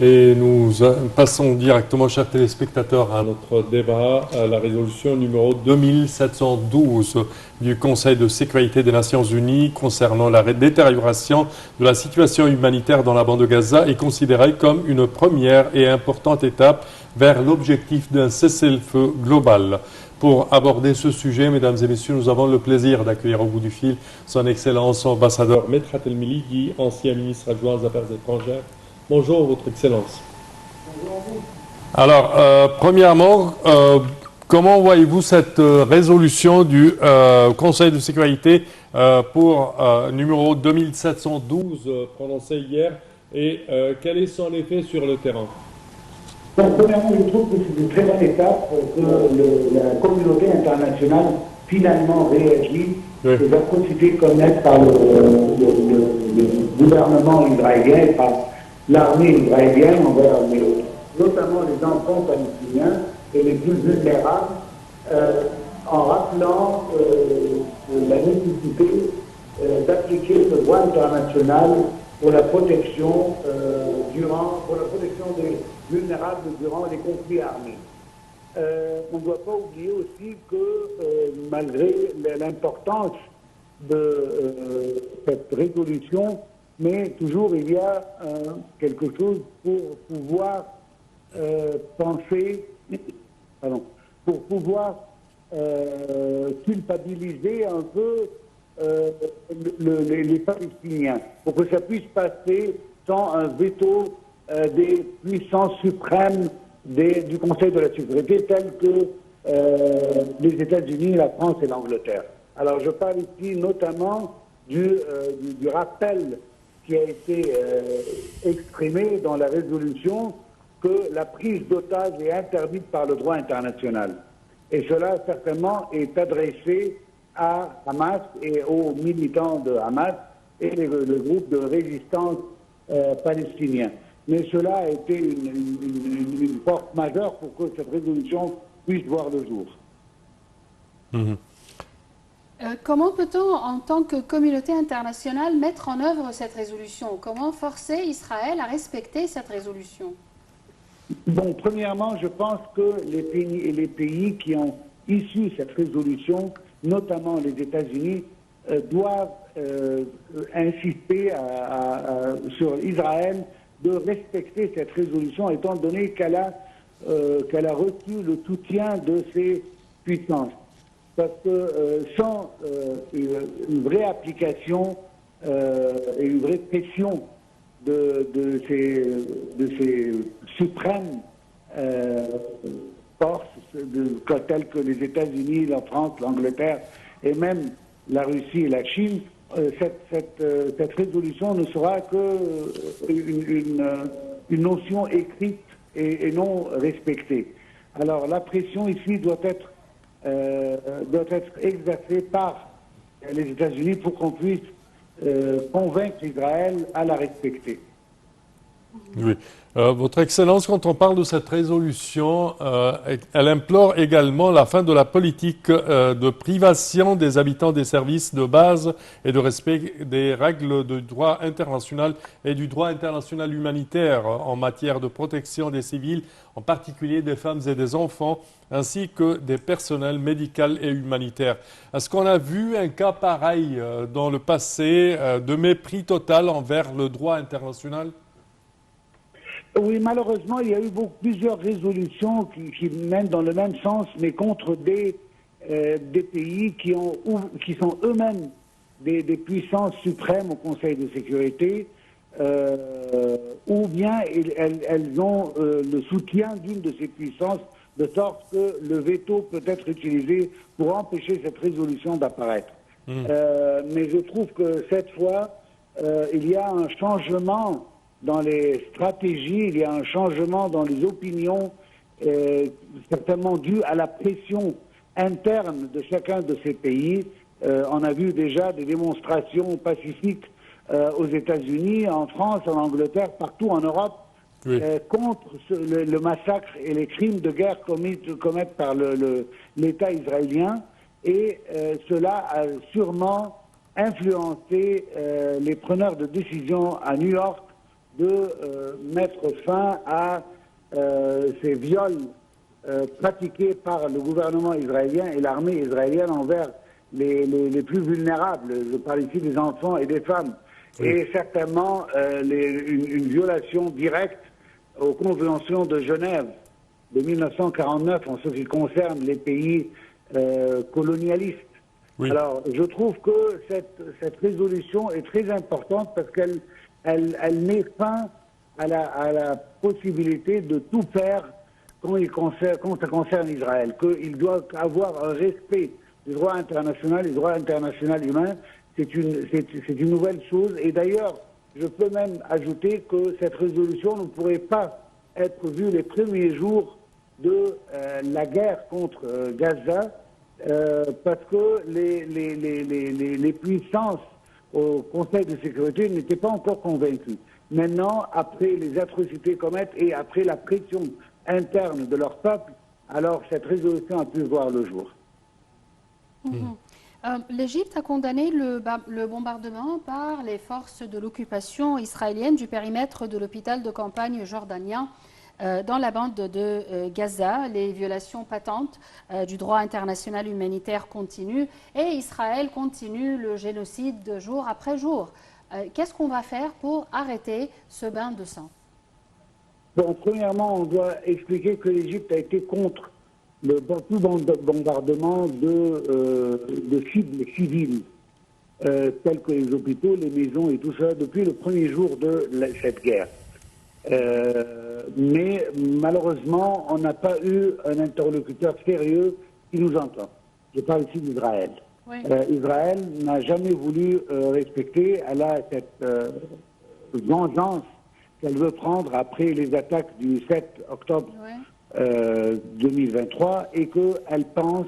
Et nous passons directement, chers téléspectateurs, à notre débat, à la résolution numéro 2712 du Conseil de sécurité des Nations Unies concernant la détérioration de la situation humanitaire dans la bande de Gaza est considérée comme une première et importante étape vers l'objectif d'un cessez-le-feu global. Pour aborder ce sujet, mesdames et messieurs, nous avons le plaisir d'accueillir au bout du fil son Excellence ambassadeur Medhat El-Miligi, ancien ministre adjoint aux Affaires étrangères. Bonjour, Votre Excellence. Bonjour. Alors, premièrement, comment voyez-vous cette résolution du Conseil de sécurité pour numéro 2712 prononcée hier et quel est son effet sur le terrain? Donc, premièrement, je trouve que c'est une très bonne étape que la communauté internationale finalement réagit aux atrocités commises par le gouvernement israélien et par l'armée israélienne envers notamment les enfants palestiniens et les plus vulnérables, en rappelant la nécessité d'appliquer le droit international pour la protection des vulnérables durant les conflits armés. On ne doit pas oublier aussi que malgré l'importance de cette résolution, mais toujours il y a quelque chose pour pouvoir pour pouvoir culpabiliser un peu les Palestiniens, pour que ça puisse passer sans un veto des puissances suprêmes du Conseil de la sécurité, tels que les États-Unis, la France et l'Angleterre. Alors je parle ici notamment du rappel qui a été exprimé dans la résolution que la prise d'otages est interdite par le droit international. Et cela, certainement, est adressé à Hamas et aux militants de Hamas et le groupe de résistance palestinien. Mais cela a été une force majeure pour que cette résolution puisse voir le jour. Comment peut-on, en tant que communauté internationale, mettre en œuvre cette résolution? Comment forcer Israël à respecter cette résolution? Bon, premièrement, je pense que les pays qui ont issu cette résolution, notamment les États-Unis, doivent insister sur Israël de respecter cette résolution, étant donné qu'elle a reçu le soutien de ces puissances. Parce que sans une vraie application et une vraie pression de ces suprêmes forces telles que les États-Unis, la France, l'Angleterre et même la Russie et la Chine, cette résolution ne sera qu'une notion écrite et non respectée. Alors la pression ici doit être exercée par les États-Unis pour qu'on puisse convaincre Israël à la respecter. Oui. Votre Excellence, quand on parle de cette résolution, elle implore également la fin de la politique de privation des habitants des services de base et de respect des règles de droit international et du droit international humanitaire en matière de protection des civils, en particulier des femmes et des enfants, ainsi que des personnels médicaux et humanitaires. Est-ce qu'on a vu un cas pareil dans le passé de mépris total envers le droit international? Oui, malheureusement, il y a eu plusieurs résolutions qui mènent dans le même sens, mais contre des pays qui sont eux-mêmes des puissances suprêmes au Conseil de sécurité, ou bien elles ont le soutien d'une de ces puissances, de sorte que le veto peut être utilisé pour empêcher cette résolution d'apparaître. Mais je trouve que cette fois, il y a un changement dans les stratégies, il y a un changement dans les opinions, certainement dû à la pression interne de chacun de ces pays. On a vu déjà des démonstrations pacifiques aux États-Unis, en France, en Angleterre, partout en Europe, contre le massacre et les crimes de guerre commis par l'État israélien. Et cela a sûrement influencé les preneurs de décision à New York de mettre fin à ces viols pratiqués par le gouvernement israélien et l'armée israélienne envers les plus vulnérables. Je parle ici des enfants et des femmes. Oui. Et certainement une violation directe aux conventions de Genève de 1949 en ce qui concerne les pays colonialistes. Oui. Alors, je trouve que cette résolution est très importante parce qu'elle met fin à la possibilité de tout faire quand ça concerne Israël, qu'il doit avoir un respect du droit international, du droit international humain. C'est une nouvelle chose. Et d'ailleurs, je peux même ajouter que cette résolution ne pourrait pas être vue les premiers jours de la guerre contre Gaza, parce que les puissances au Conseil de sécurité n'étaient pas encore convaincues. Maintenant, après les atrocités commises et après la pression interne de leur peuple, alors cette résolution a pu voir le jour. L'Égypte a condamné le bombardement par les forces de l'occupation israélienne du périmètre de l'hôpital de campagne jordanien dans la bande de Gaza. Les violations patentes du droit international humanitaire continuent et Israël continue le génocide jour après jour. Qu'est-ce qu'on va faire pour arrêter ce bain de sang? Bon, premièrement, on doit expliquer que l'Égypte a été contre tout bombardement de cibles civiles, tels que les hôpitaux, les maisons et tout ça, depuis le premier jour de cette guerre. Mais malheureusement, on n'a pas eu un interlocuteur sérieux qui nous entend. Je parle ici d'Israël. Oui. Israël n'a jamais voulu respecter. Elle a cette vengeance qu'elle veut prendre après les attaques du 7 octobre 2023 et qu'elle pense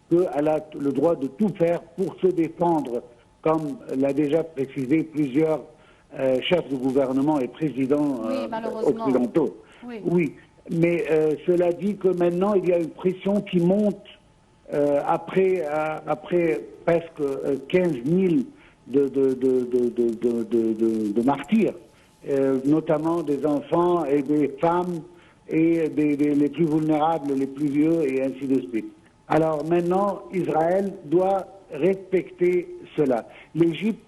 qu'elle a le droit de tout faire pour se défendre, comme l'a déjà précisé plusieurs chefs de gouvernement et présidents occidentaux. Oui. Oui, mais cela dit que maintenant il y a une pression qui monte après presque 15 000 de martyrs, notamment des enfants et des femmes et les plus vulnérables, les plus vieux et ainsi de suite. Alors maintenant, Israël doit respecter cela. L'Égypte,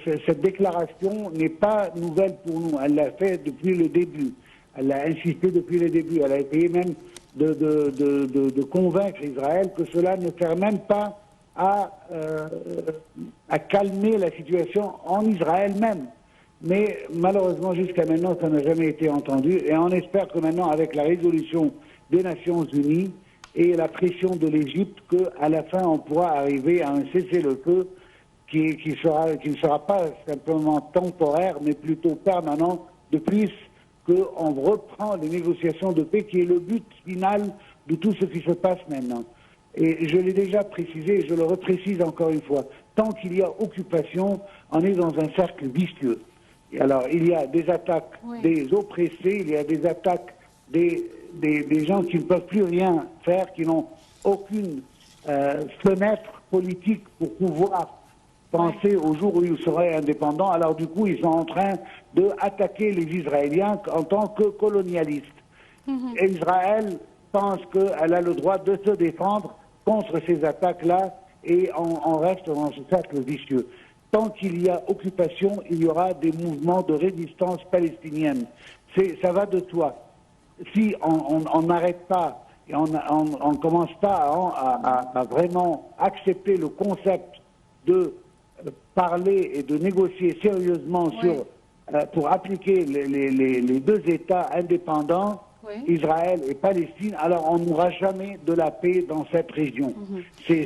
cette déclaration n'est pas nouvelle pour nous. Elle l'a fait depuis le début. Elle a insisté depuis le début. Elle a essayé même de convaincre Israël que cela ne sert même pas à calmer la situation en Israël même. Mais malheureusement, jusqu'à maintenant, ça n'a jamais été entendu. Et on espère que maintenant, avec la résolution des Nations Unies et la pression de l'Égypte, qu'à la fin, on pourra arriver à un cessez-le-feu qui ne sera pas simplement temporaire, mais plutôt permanent, de plus qu'on reprend les négociations de paix, qui est le but final de tout ce qui se passe maintenant. Et je l'ai déjà précisé, et je le reprécise encore une fois, tant qu'il y a occupation, on est dans un cercle vicieux. Et alors, il y a des attaques des oppressés, il y a des attaques des gens qui ne peuvent plus rien faire, qui n'ont aucune fenêtre politique pour pouvoir penser au jour où ils seraient indépendants. Alors du coup, ils sont en train d'attaquer les Israéliens en tant que colonialistes. Et Israël pense qu'elle a le droit de se défendre contre ces attaques-là et on reste dans ce cercle vicieux. Tant qu'il y a occupation, il y aura des mouvements de résistance palestinienne. Ça va de soi. Si on n'arrête pas et on ne commence pas à vraiment accepter le concept de parler et de négocier sérieusement pour appliquer les deux États indépendants, Israël et Palestine, alors on n'aura jamais de la paix dans cette région.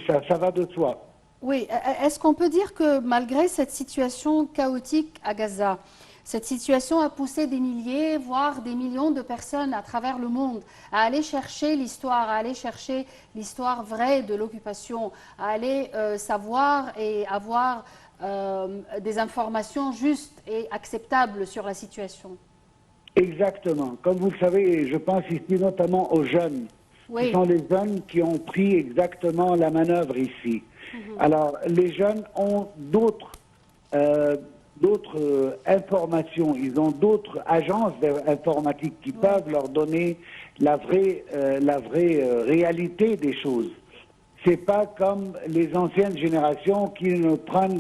Ça va de soi. Oui, est-ce qu'on peut dire que malgré cette situation chaotique à Gaza, cette situation a poussé des milliers, voire des millions de personnes à travers le monde à aller chercher l'histoire, vraie de l'occupation, à aller savoir et avoir des informations justes et acceptables sur la situation? Exactement. Comme vous le savez, je pense ici notamment aux jeunes. Ce sont les jeunes qui ont pris exactement la manœuvre ici. Alors, les jeunes ont d'autres informations, ils ont d'autres agences informatiques qui peuvent leur donner la vraie réalité des choses. C'est pas comme les anciennes générations qui ne prennent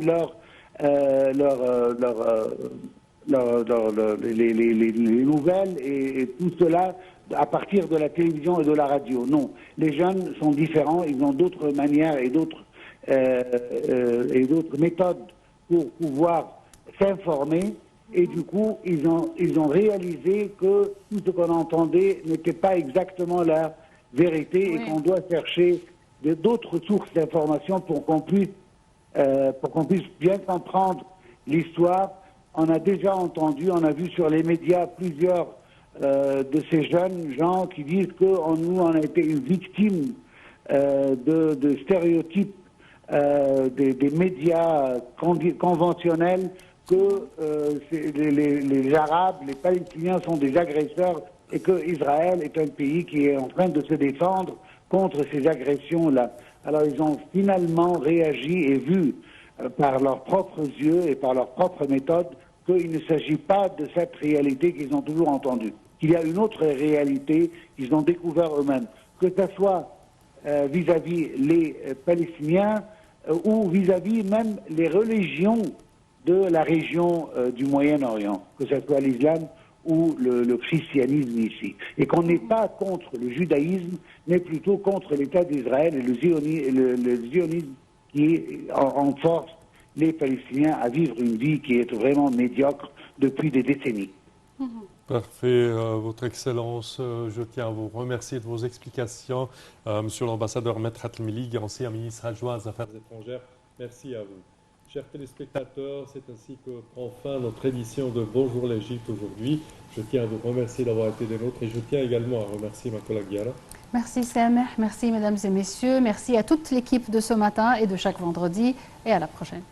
les nouvelles et tout cela à partir de la télévision et de la radio. Non, les jeunes sont différents, ils ont d'autres manières et d'autres méthodes pour pouvoir s'informer, et du coup ils ont réalisé que tout ce qu'on entendait n'était pas exactement la vérité, et qu'on doit chercher d'autres sources d'informations pour qu'on puisse bien comprendre l'histoire. On a déjà entendu, on a vu sur les médias plusieurs de ces jeunes gens qui disent que nous on a été une victime de stéréotypes des médias conventionnels, que les Arabes, les Palestiniens sont des agresseurs, et que Israël est un pays qui est en train de se défendre contre ces agressions-là. Alors ils ont finalement réagi et vu par leurs propres yeux et par leurs propres méthodes qu'il ne s'agit pas de cette réalité qu'ils ont toujours entendue. Qu'il y a une autre réalité qu'ils ont découvert eux-mêmes, que ce soit vis-à-vis les Palestiniens ou vis-à-vis même les religions de la région du Moyen-Orient, que ce soit l'islam ou le christianisme ici. Et qu'on n'est pas contre le judaïsme, mais plutôt contre l'État d'Israël et le zionisme qui en force les Palestiniens à vivre une vie qui est vraiment médiocre depuis des décennies. Parfait, Votre Excellence. Je tiens à vous remercier de vos explications. Monsieur l'ambassadeur Medhat El-Mili, ancien ministre adjoint des Affaires étrangères, merci à vous. Chers téléspectateurs, c'est ainsi que prend fin notre édition de Bonjour l'Égypte aujourd'hui. Je tiens à vous remercier d'avoir été des nôtres, et je tiens également à remercier ma collègue Yara. Merci Sameh, merci mesdames et messieurs, merci à toute l'équipe de ce matin et de chaque vendredi, et à la prochaine.